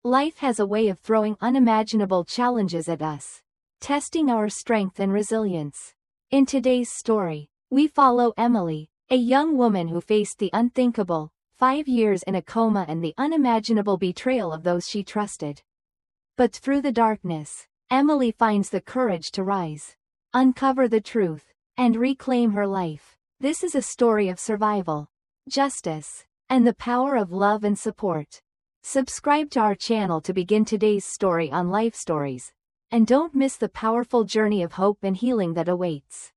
Life has a way of throwing unimaginable challenges at us, testing our strength and resilience. In today's story, we follow Emily, a young woman who faced the unthinkable, 5 years in a coma and the unimaginable betrayal of those she trusted. But through the darkness, Emily finds the courage to rise, uncover the truth, and reclaim her life. This is a story of survival, justice, and the power of love and support. Subscribe to our channel to begin today's story on Life Stories, and don't miss the powerful journey of hope and healing that awaits.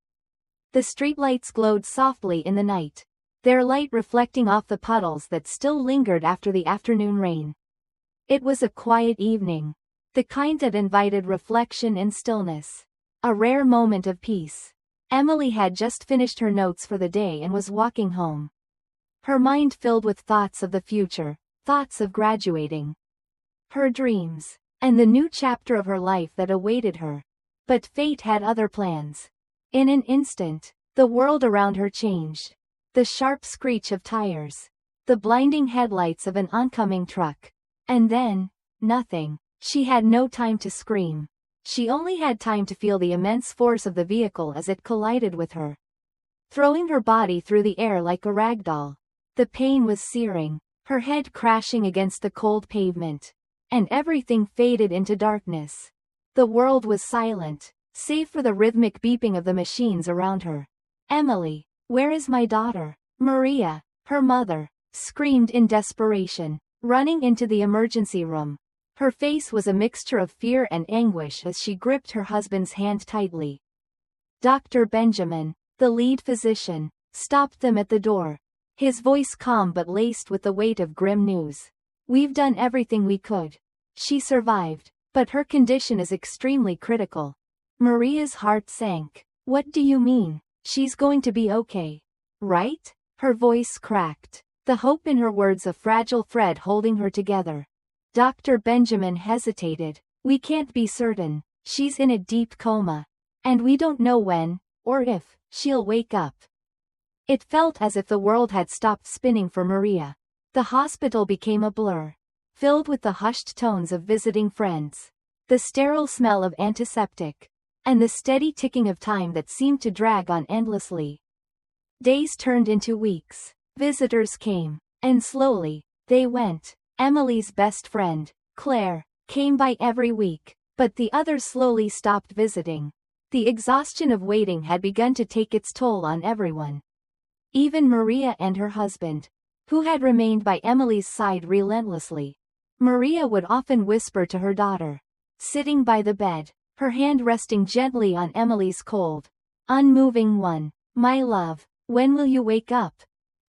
The streetlights glowed softly in the night, their light reflecting off the puddles that still lingered after the afternoon rain. It was a quiet evening, the kind that invited reflection and stillness, a rare moment of peace. Emily had just finished her notes for the day and was walking home, her mind filled with thoughts of the future, thoughts of graduating, her dreams, and the new chapter of her life that awaited her. But fate had other plans. In an instant, the world around her changed. The sharp screech of tires, the blinding headlights of an oncoming truck, and then, nothing. She had no time to scream. She only had time to feel the immense force of the vehicle as it collided with her, throwing her body through the air like a rag doll. The pain was searing, her head crashing against the cold pavement, and everything faded into darkness. The world was silent, save for the rhythmic beeping of the machines around her. "Emily, where is my daughter?" Maria, her mother, screamed in desperation, running into the emergency room. Her face was a mixture of fear and anguish as she gripped her husband's hand tightly. Dr. Benjamin, the lead physician, stopped them at the door, his voice calm but laced with the weight of grim news. "We've done everything we could. She survived, but her condition is extremely critical." Maria's heart sank. "What do you mean? She's going to be okay, right?" Her voice cracked, the hope in her words a fragile thread holding her together. Dr. Benjamin hesitated. "We can't be certain. She's in a deep coma, and we don't know when, or if, she'll wake up." It felt as if the world had stopped spinning for Maria. The hospital became a blur, filled with the hushed tones of visiting friends, the sterile smell of antiseptic, and the steady ticking of time that seemed to drag on endlessly. Days turned into weeks. Visitors came, and slowly, they went. Emily's best friend, Claire, came by every week, but the others slowly stopped visiting. The exhaustion of waiting had begun to take its toll on everyone. Even Maria and her husband, who had remained by Emily's side relentlessly. Maria would often whisper to her daughter, sitting by the bed, her hand resting gently on Emily's cold, unmoving one, "My love, when will you wake up?"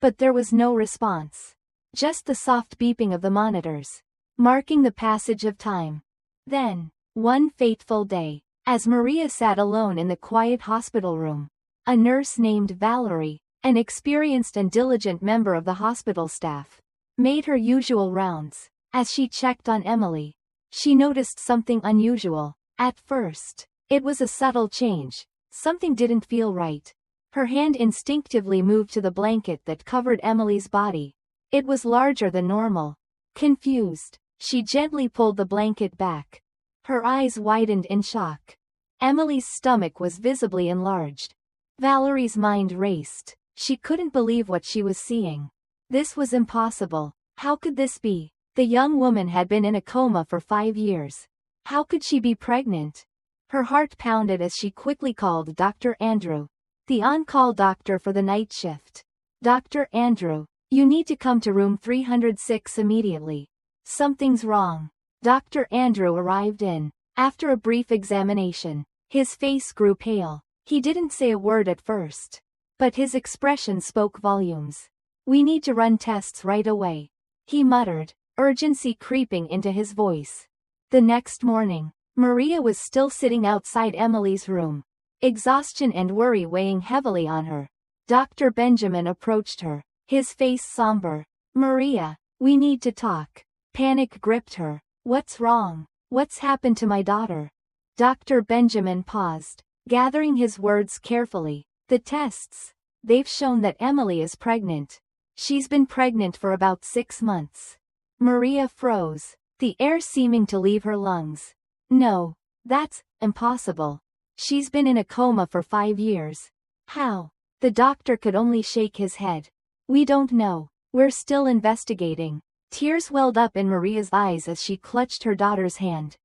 But there was no response. Just the soft beeping of the monitors, marking the passage of time. Then, one fateful day, as Maria sat alone in the quiet hospital room, a nurse named Valerie, an experienced and diligent member of the hospital staff, made her usual rounds. As she checked on Emily, she noticed something unusual. At first, it was a subtle change. Something didn't feel right. Her hand instinctively moved to the blanket that covered Emily's body. It was larger than normal. Confused, she gently pulled the blanket back. Her eyes widened in shock. Emily's stomach was visibly enlarged. Valerie's mind raced. She couldn't believe what she was seeing. This was impossible. How could this be? The young woman had been in a coma for 5 years. How could she be pregnant? Her heart pounded as she quickly called Dr. Andrew, the on-call doctor for the night shift. "Dr. Andrew, you need to come to room 306 immediately. Something's wrong." Dr. Andrew arrived in. After a brief examination, his face grew pale. He didn't say a word at first, but his expression spoke volumes. "We need to run tests right away," he muttered, urgency creeping into his voice. The next morning, Maria was still sitting outside Emily's room, exhaustion and worry weighing heavily on her. Dr. Benjamin approached her, his face somber. "Maria, we need to talk." Panic gripped her. "What's wrong? What's happened to my daughter?" Dr. Benjamin paused, gathering his words carefully. "The tests, they've shown that Emily is pregnant. She's been pregnant for about 6 months." Maria froze. the air seeming to leave her lungs. No, that's impossible. She's been in a coma for 5 years. How? The doctor could only shake his head. We don't know. We're still investigating. Tears welled up in Maria's eyes as she clutched her daughter's hand.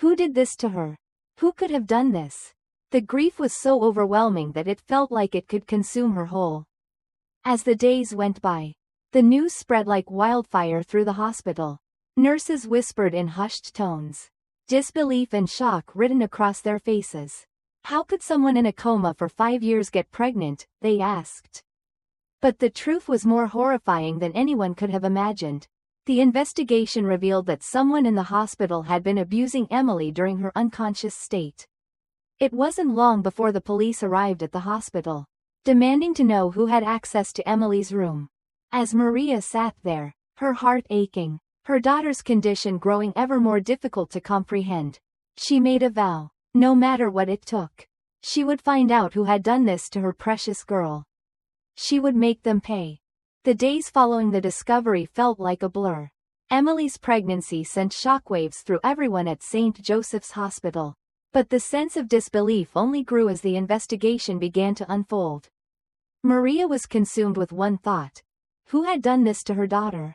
Who did this to her? Who could have done this? The grief was so overwhelming that it felt like it could consume her whole. As the days went by, the news spread like wildfire through the hospital. Nurses whispered in hushed tones, disbelief and shock written across their faces. How could someone in a coma for 5 years get pregnant, they asked. But the truth was more horrifying than anyone could have imagined. The investigation revealed that someone in the hospital had been abusing Emily during her unconscious state. It wasn't long before the police arrived at the hospital, demanding to know who had access to Emily's room. As Maria sat there, her heart aching, her daughter's condition growing ever more difficult to comprehend, she made a vow, no matter what it took, she would find out who had done this to her precious girl. She would make them pay. The days following the discovery felt like a blur. Emily's pregnancy sent shockwaves through everyone at St. Joseph's Hospital. But the sense of disbelief only grew as the investigation began to unfold. Maria was consumed with one thought. Who had done this to her daughter?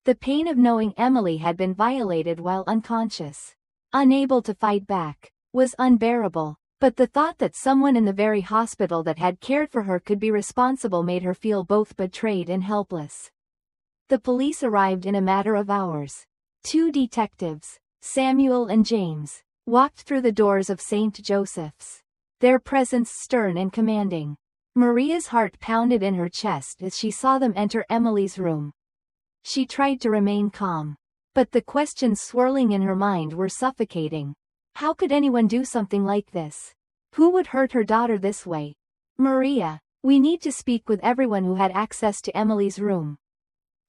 The pain of knowing Emily had been violated while unconscious, unable to fight back, was unbearable. But the thought that someone in the very hospital that had cared for her could be responsible made her feel both betrayed and helpless. The police arrived in a matter of hours. 2 detectives, Samuel and James, walked through the doors of St. Joseph's, their presence stern and commanding. Maria's heart pounded in her chest as she saw them enter Emily's room. She tried to remain calm, but the questions swirling in her mind were suffocating. How could anyone do something like this? Who would hurt her daughter this way? Maria, we need to speak with everyone who had access to Emily's room.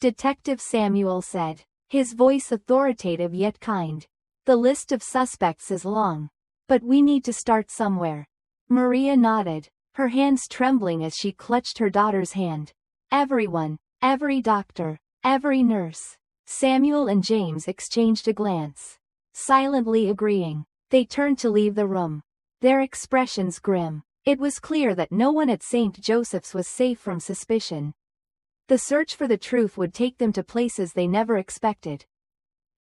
Detective Samuel said, his voice authoritative yet kind. The list of suspects is long, but we need to start somewhere. Maria nodded, her hands trembling as she clutched her daughter's hand. Everyone, every doctor, every nurse. Samuel and James exchanged a glance, silently agreeing. They turned to leave the room, their expressions grim. It was clear that no one at St. Joseph's was safe from suspicion. The search for the truth would take them to places they never expected.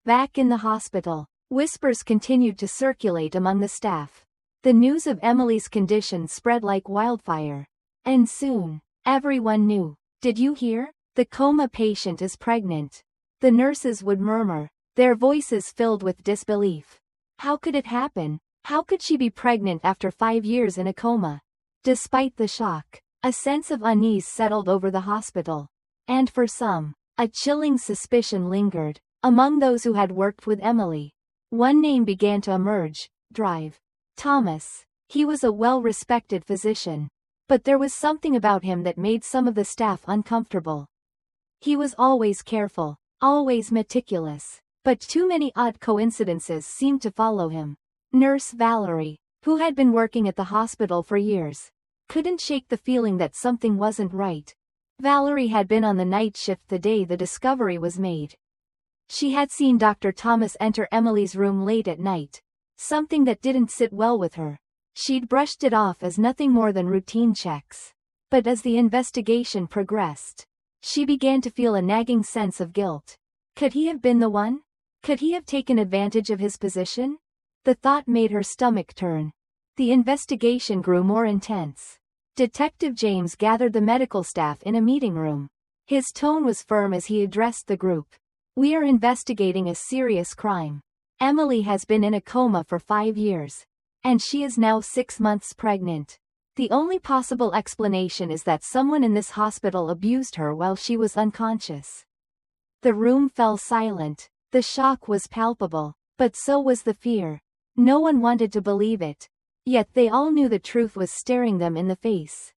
Back in the hospital, whispers continued to circulate among the staff. The news of Emily's condition spread like wildfire. And soon, everyone knew. Did you hear? The coma patient is pregnant. The nurses would murmur, their voices filled with disbelief. How could it happen? How could she be pregnant after 5 years in a coma? Despite the shock, a sense of unease settled over the hospital. And for some, a chilling suspicion lingered. Among those who had worked with Emily, one name began to emerge, Thomas. He was a well-respected physician. But there was something about him that made some of the staff uncomfortable. He was always careful, always meticulous. But too many odd coincidences seemed to follow him. Nurse Valerie, who had been working at the hospital for years, couldn't shake the feeling that something wasn't right. Valerie had been on the night shift the day the discovery was made. She had seen Dr. Thomas enter Emily's room late at night, something that didn't sit well with her. She'd brushed it off as nothing more than routine checks. But as the investigation progressed, she began to feel a nagging sense of guilt. Could he have been the one? Could he have taken advantage of his position? The thought made her stomach turn. The investigation grew more intense. Detective James gathered the medical staff in a meeting room. His tone was firm as he addressed the group. We are investigating a serious crime. Emily has been in a coma for 5 years. And she is now 6 months pregnant. The only possible explanation is that someone in this hospital abused her while she was unconscious. The room fell silent. The shock was palpable, but so was the fear. No one wanted to believe it. Yet they all knew the truth was staring them in the face.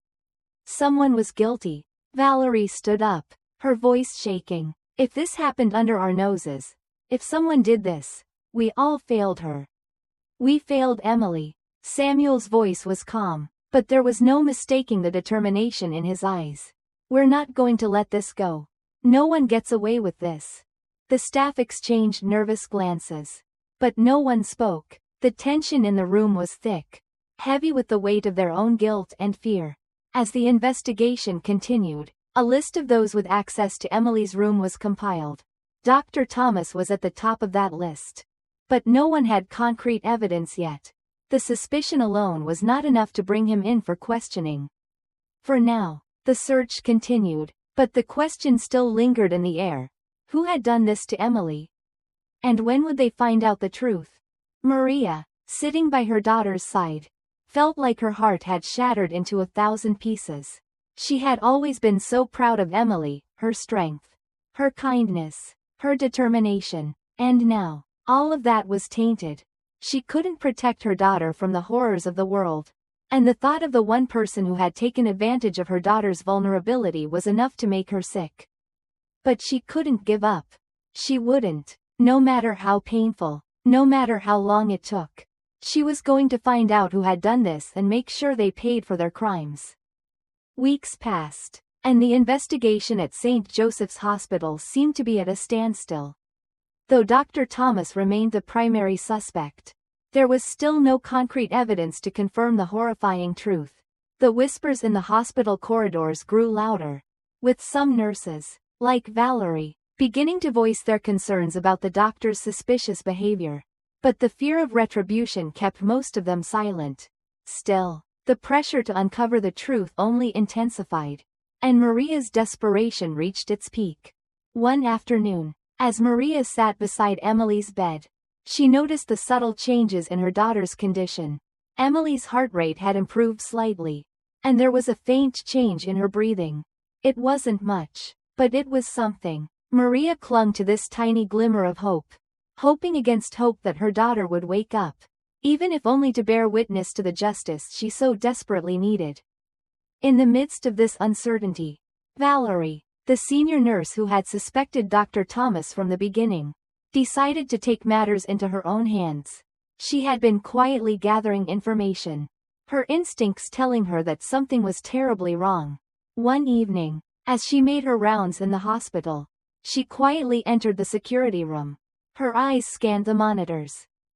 Someone was guilty. Valerie stood up, her voice shaking. If this happened under our noses, if someone did this, we all failed her. We failed Emily. Samuel's voice was calm, but there was no mistaking the determination in his eyes. We're not going to let this go. No one gets away with this. The staff exchanged nervous glances. But no one spoke. The tension in the room was thick, heavy with the weight of their own guilt and fear. As the investigation continued, a list of those with access to Emily's room was compiled. Dr. Thomas was at the top of that list. But no one had concrete evidence yet. The suspicion alone was not enough to bring him in for questioning. For now, the search continued, but the question still lingered in the air. Who had done this to Emily? And when would they find out the truth? Maria, sitting by her daughter's side, felt like her heart had shattered into 1,000 pieces. She had always been so proud of Emily, her strength, her kindness, her determination, and now, all of that was tainted. She couldn't protect her daughter from the horrors of the world, and the thought of the one person who had taken advantage of her daughter's vulnerability was enough to make her sick. But she couldn't give up. She wouldn't, no matter how painful, no matter how long it took. She was going to find out who had done this and make sure they paid for their crimes. Weeks passed, and the investigation at St. Joseph's Hospital seemed to be at a standstill. Though Dr. Thomas remained the primary suspect, there was still no concrete evidence to confirm the horrifying truth. The whispers in the hospital corridors grew louder, with some nurses, like Valerie, beginning to voice their concerns about the doctor's suspicious behavior. But the fear of retribution kept most of them silent. Still, the pressure to uncover the truth only intensified, and Maria's desperation reached its peak. One afternoon, as Maria sat beside Emily's bed, she noticed the subtle changes in her daughter's condition. Emily's heart rate had improved slightly, and there was a faint change in her breathing. It wasn't much, but it was something. Maria clung to this tiny glimmer of hope, hoping against hope that her daughter would wake up, even if only to bear witness to the justice she so desperately needed. In the midst of this uncertainty, Valerie, the senior nurse who had suspected Dr. Thomas from the beginning, decided to take matters into her own hands. She had been quietly gathering information, her instincts telling her that something was terribly wrong. One evening, as she made her rounds in the hospital, she quietly entered the security room. Her eyes scanned the monitors,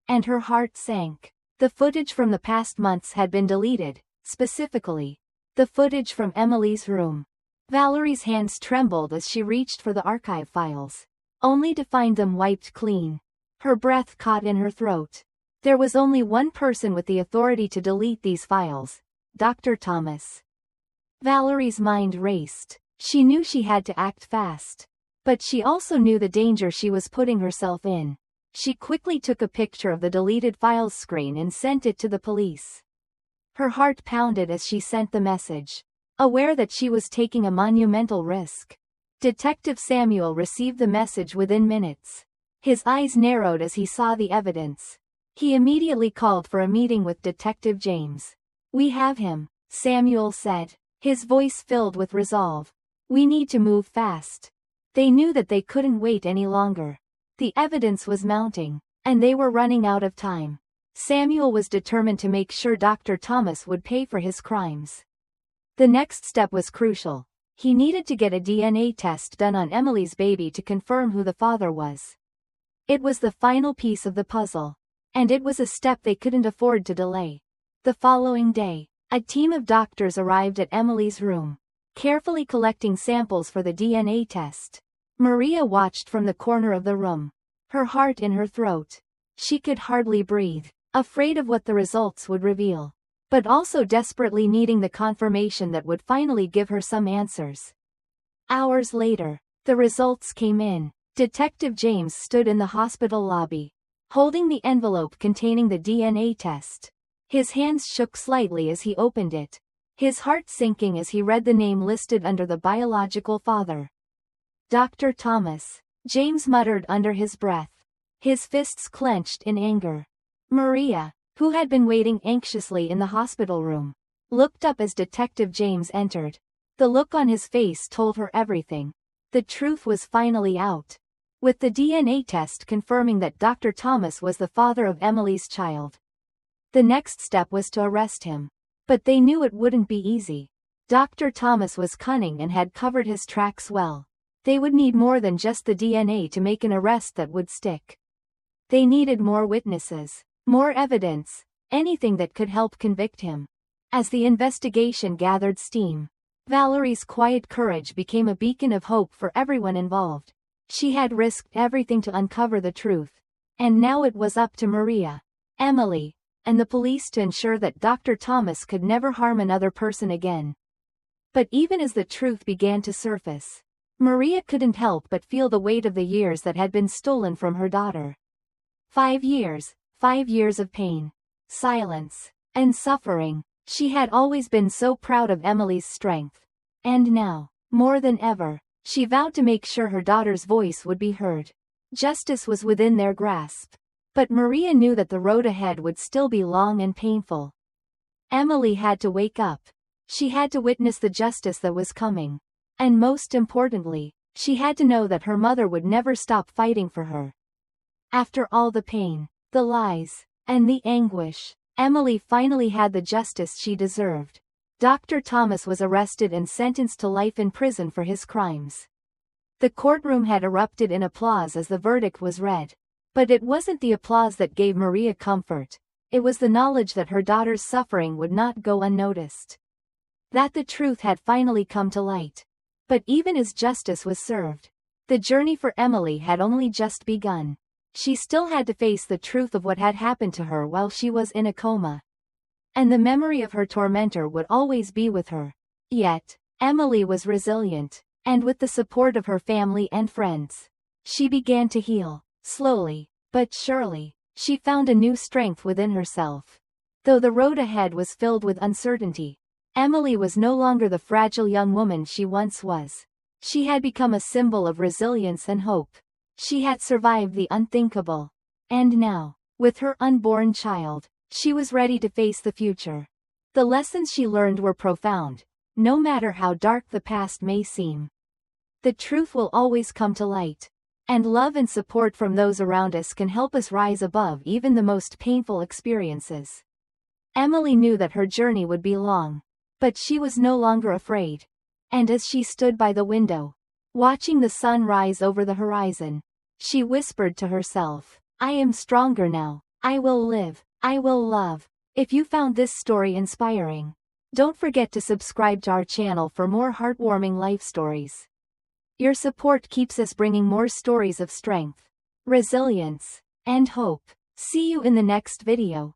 and her heart sank. The footage from the past months had been deleted, specifically, the footage from Emily's room. Valerie's hands trembled as she reached for the archive files, only to find them wiped clean. Her breath caught in her throat. There was only one person with the authority to delete these files, Dr. Thomas. Valerie's mind raced. She knew she had to act fast. But she also knew the danger she was putting herself in. She quickly took a picture of the deleted files screen and sent it to the police. Her heart pounded as she sent the message, aware that she was taking a monumental risk. Detective Samuel received the message within minutes. His eyes narrowed as he saw the evidence. He immediately called for a meeting with Detective James. "We have him," Samuel said, his voice filled with resolve. "We need to move fast." They knew that they couldn't wait any longer. The evidence was mounting, and they were running out of time. Samuel was determined to make sure Dr. Thomas would pay for his crimes. The next step was crucial. He needed to get a DNA test done on Emily's baby to confirm who the father was. It was the final piece of the puzzle, and it was a step they couldn't afford to delay. The following day, a team of doctors arrived at Emily's room, carefully collecting samples for the DNA test. Maria watched from the corner of the room, her heart in her throat. She could hardly breathe, afraid of what the results would reveal, but also desperately needing the confirmation that would finally give her some answers. Hours later, the results came in. Detective James stood in the hospital lobby, holding the envelope containing the DNA test. His hands shook slightly as he opened it, his heart sinking as he read the name listed under the biological father. Dr. Thomas, James muttered under his breath, his fists clenched in anger. Maria, who had been waiting anxiously in the hospital room, looked up as Detective James entered. The look on his face told her everything. The truth was finally out, with the DNA test confirming that Dr. Thomas was the father of Emily's child. The next step was to arrest him. But they knew it wouldn't be easy. Dr. Thomas was cunning and had covered his tracks well. They would need more than just the DNA to make an arrest that would stick. They needed more witnesses, more evidence, anything that could help convict him. As the investigation gathered steam, Valerie's quiet courage became a beacon of hope for everyone involved. She had risked everything to uncover the truth, and now it was up to Maria, Emily, and the police to ensure that Dr. Thomas could never harm another person again. But even as the truth began to surface, Maria couldn't help but feel the weight of the years that had been stolen from her daughter. 5 years of pain, silence, and suffering. She had always been so proud of Emily's strength. And now, more than ever, she vowed to make sure her daughter's voice would be heard. Justice was within their grasp. But Maria knew that the road ahead would still be long and painful. Emily had to wake up. She had to witness the justice that was coming. And most importantly, she had to know that her mother would never stop fighting for her. After all the pain, the lies, and the anguish, Emily finally had the justice she deserved. Dr. Thomas was arrested and sentenced to life in prison for his crimes. The courtroom had erupted in applause as the verdict was read. But it wasn't the applause that gave Maria comfort. It was the knowledge that her daughter's suffering would not go unnoticed. That the truth had finally come to light. But even as justice was served, the journey for Emily had only just begun. She still had to face the truth of what had happened to her while she was in a coma. And the memory of her tormentor would always be with her. Yet, Emily was resilient, and with the support of her family and friends, she began to heal. Slowly, but surely, she found a new strength within herself. Though the road ahead was filled with uncertainty, Emily was no longer the fragile young woman she once was. She had become a symbol of resilience and hope. She had survived the unthinkable. And now, with her unborn child, she was ready to face the future. The lessons she learned were profound, no matter how dark the past may seem. The truth will always come to light. And love and support from those around us can help us rise above even the most painful experiences. Emily knew that her journey would be long. But she was no longer afraid. And as she stood by the window, watching the sun rise over the horizon, she whispered to herself, "I am stronger now. I will live. I will love." If you found this story inspiring, don't forget to subscribe to our channel for more heartwarming life stories. Your support keeps us bringing more stories of strength, resilience, and hope. See you in the next video.